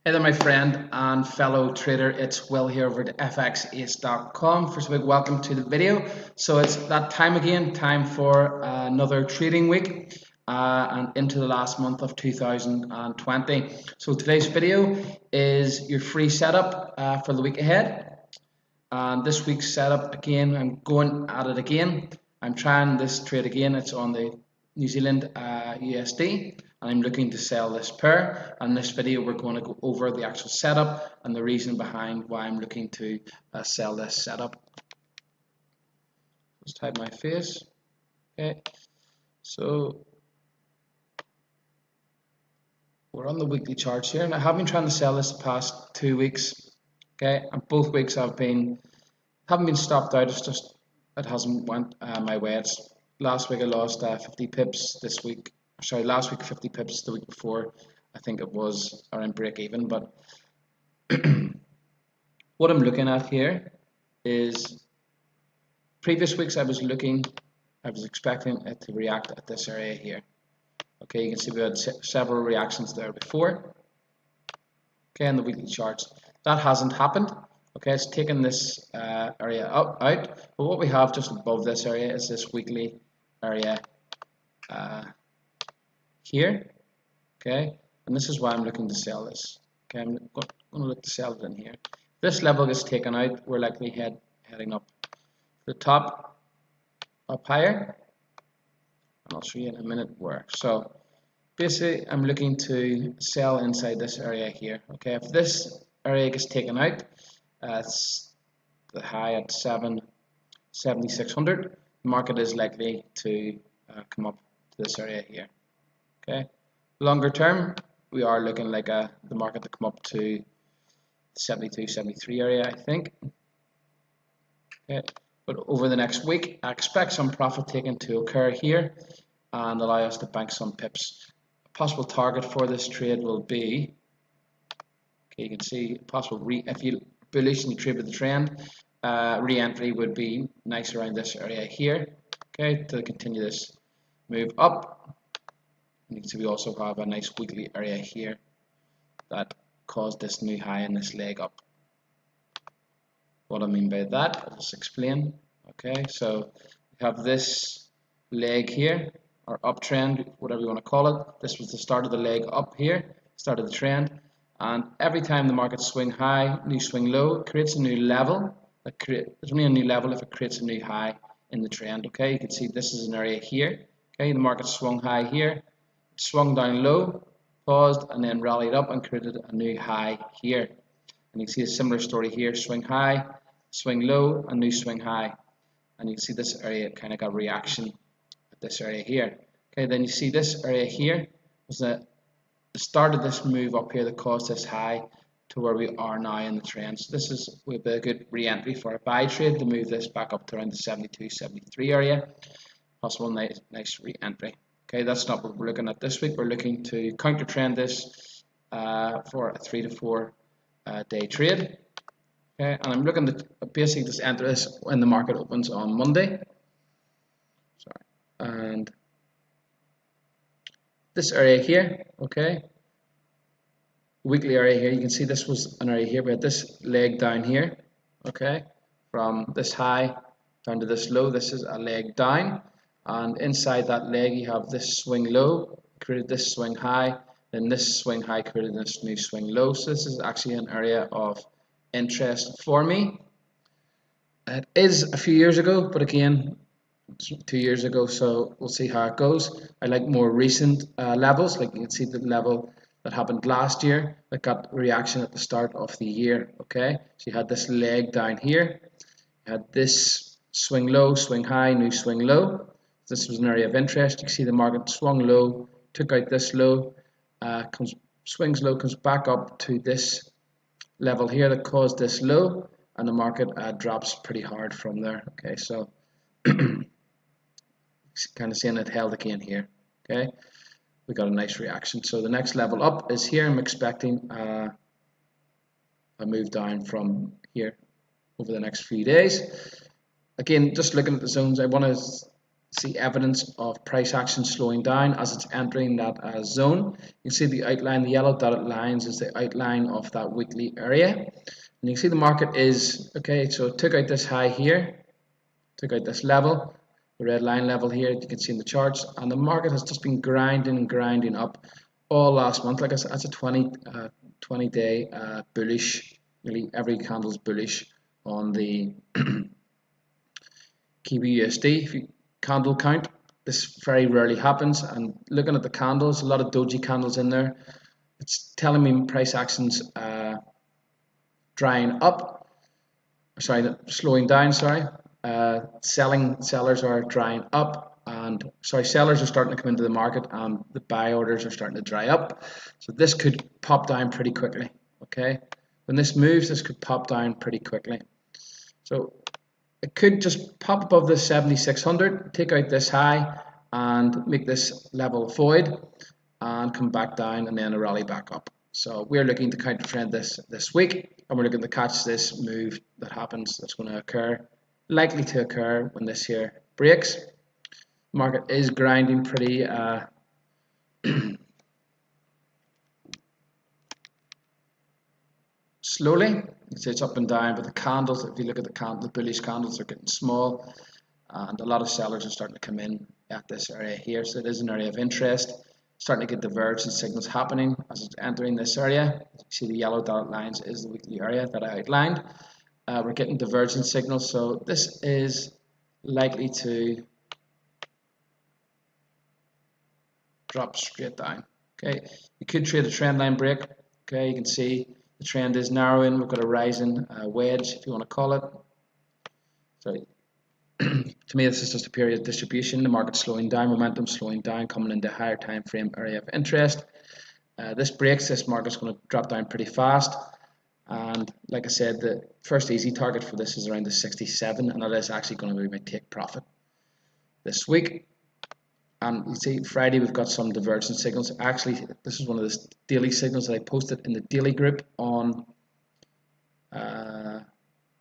Hey there, my friend and fellow trader. It's Will here over at FXAce.com. First of all, welcome to the video. So it's that time again, time for another trading week and into the last month of 2020. So today's video is your free setup for the week ahead. And this week's setup again, I'm going at it again. I'm trying this trade again. It's on the New Zealand USD. I'm looking to sell this pair, and in this video we're going to go over the actual setup and the reason behind why I'm looking to sell this setup. Just hide my face. Okay, so we're on the weekly charts here, and I have been trying to sell this the past 2 weeks. Okay, and both weeks haven't been stopped out. It's just it hasn't went my way. Last week I lost 50 pips. This week, sorry, last week 50 pips. The week before, I think it was around break even. But what I'm looking at here is previous weeks I was expecting it to react at this area here. Okay, you can see we had several reactions there before. Okay, in the weekly charts, that hasn't happened. Okay, it's taken this area out, but what we have just above this area is this weekly area here. Okay, and this is why I'm looking to sell this. Okay, I'm going to look to sell it in here. If this level gets taken out, we're likely heading up to the top, up higher, and I'll show you in a minute where. So basically, I'm looking to sell inside this area here. Okay, if this area gets taken out, it's the high at 7,600. The market is likely to come up to this area here. Okay, longer term, we are looking like the market to come up to 72, 73 area, I think. Okay, but over the next week, I expect some profit taking to occur here and allow us to bank some pips. A possible target for this trade will be, okay, you can see possible if you bullish and you trade with the trend, re-entry would be nice around this area here. Okay, to continue this move up. You can see we also have a nice weekly area here that caused this new high in this leg up. What I mean by that, I'll just explain. Okay, so we have this leg here, or uptrend, whatever you want to call it. This was the start of the leg up here, start of the trend. And every time the market swing high, new swing low, it creates a new level. There's only a new level if it creates a new high in the trend. Okay, you can see this is an area here. Okay, the market swung high here, swung down low, paused, and then rallied up and created a new high here. And you can see a similar story here: swing high, swing low, a new swing high. And you can see this area kind of got reaction at this area here. Okay, then you see this area here was the start of this move up here that caused this high to where we are now in the trend. So this would be a good re-entry for a buy trade to move this back up to around the 72, 73 area. Possible nice re-entry. Okay, that's not what we're looking at this week. We're looking to counter trend this for a 3 to 4 day trade. Okay, and I'm looking to basically just enter this when the market opens on Monday. Sorry, and this area here, okay, weekly area here, you can see this was an area here. We had this leg down here, okay, from this high down to this low. This is a leg down, and inside that leg you have this swing low, created this swing high, then this swing high created this new swing low. So this is actually an area of interest for me. It is a few years ago, but again, 2 years ago, so we'll see how it goes. I like more recent levels, like you can see the level that happened last year that got reaction at the start of the year. Okay, so you had this leg down here, you had this swing low, swing high, new swing low. This was an area of interest. You can see the market swung low, took out this low, swings low, comes back up to this level here that caused this low, and the market drops pretty hard from there. Okay, so kind of seeing it held again here. Okay, we got a nice reaction. So the next level up is here. I'm expecting a move down from here over the next few days. Again, just looking at the zones, I want to see evidence of price action slowing down as it's entering that zone. You can see the outline, the yellow dotted lines is the outline of that weekly area. And you can see the market is, okay, so it took out this high here, took out this level, the red line level here, you can see in the charts, and the market has just been grinding and grinding up all last month. Like I said, that's a 20-day bullish, really every candle is bullish on the GBPUSD. If you candle count, this very rarely happens, and looking at the candles, a lot of doji candles in there, it's telling me price actions drying up, sorry, slowing down, sorry. Sellers are drying up, and sellers are starting to come into the market, and the buy orders are starting to dry up. So this could pop down pretty quickly. Okay, when this moves, this could pop down pretty quickly. So it could just pop above the 7600, take out this high, and make this level void, and come back down, and then a rally back up. So we're looking to counter trend this week, and we're looking to catch this move that happens, that's going to occur, likely to occur when this here breaks. The market is grinding pretty slowly. You can see it's up and down, but the candles, if you look at the bullish candles are getting small, and a lot of sellers are starting to come in at this area here. So it is an area of interest. Starting to get divergent signals happening as it's entering this area. You see the yellow dotted lines is the weekly area that I outlined. We're getting divergent signals, so this is likely to drop straight down. Okay, you could trade a trend line break. Okay, you can see the trend is narrowing. We've got a rising wedge, if you want to call it. So to me, this is just a period of distribution. The market's slowing down, momentum slowing down, coming into a higher time frame area of interest. This breaks, this market's going to drop down pretty fast. And like I said, the first easy target for this is around the 67, and that is actually going to be my take profit this week. And you see Friday we've got some divergent signals. Actually, this is one of the daily signals that I posted in the daily group on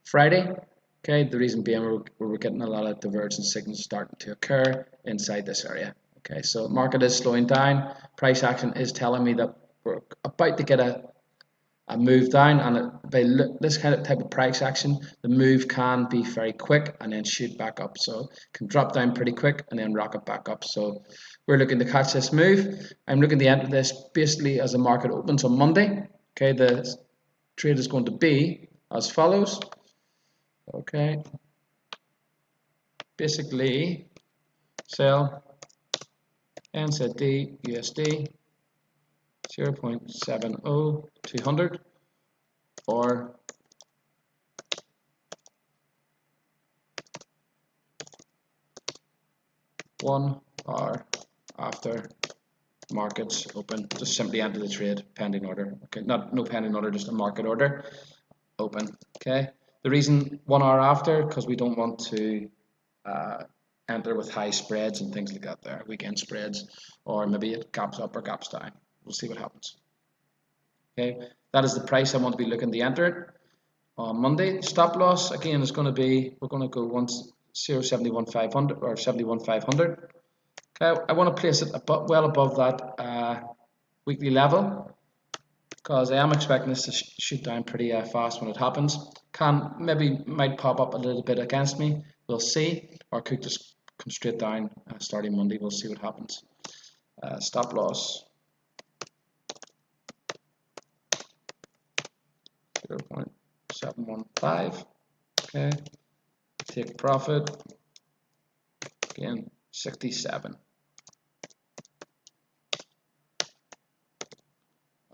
Friday. Okay, the reason being we're getting a lot of divergent signals starting to occur inside this area. Okay, so market is slowing down. Price action is telling me that we're about to get a move down, and by this kind of type of price action, the move can be very quick and then shoot back up. So it can drop down pretty quick and then rocket back up. So we're looking to catch this move. I'm looking to enter this basically as the market opens on Monday. Okay, the trade is going to be as follows. Okay, basically sell NZDUSD 0.70200 or one hour after markets open. Just simply enter the trade pending order. Okay, no pending order, just a market order open. Okay, the reason 1 hour after, because we don't want to enter with high spreads and things like that there, weekend spreads, or maybe it gaps up or gaps down. We'll see what happens. Okay, that is the price I want to be looking to enter it on Monday. Stop loss again is going to be, we're going to go 0.71500 or 71,500. Okay, I want to place it well above that weekly level, because I am expecting this to shoot down pretty fast when it happens. Might pop up a little bit against me. We'll see, or could just come straight down starting Monday. We'll see what happens. Stop loss 0.715. Okay, take profit again 67.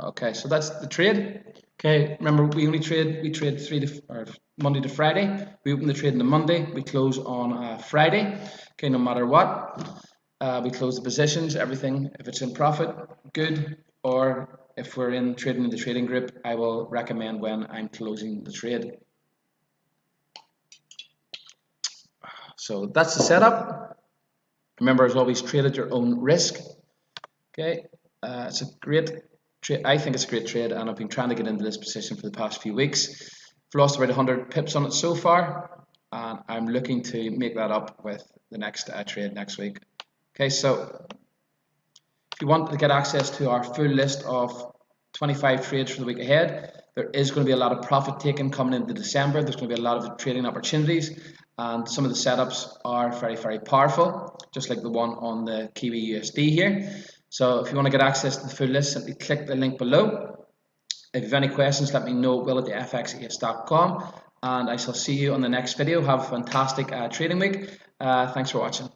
Okay, so that's the trade. Okay, remember we trade Monday to Friday. We open the trade on the Monday, we close on Friday. Okay, no matter what, we close the positions, everything. If it's in profit, good. Or if we're in trading in the trading group, I will recommend when I'm closing the trade. So that's the setup. Remember, as always, trade at your own risk. Okay, it's a great trade. I think it's a great trade, and I've been trying to get into this position for the past few weeks. I've lost about 100 pips on it so far, and I'm looking to make that up with the next trade next week. Okay, so if you want to get access to our full list of 25 trades for the week ahead, there is going to be a lot of profit taking coming into December. There's going to be a lot of trading opportunities, and some of the setups are very, very powerful, just like the one on the GBPUSD here. So if you want to get access to the full list, simply click the link below. If you have any questions, let me know, will@fxace.com, and I shall see you on the next video. Have a fantastic trading week. Thanks for watching.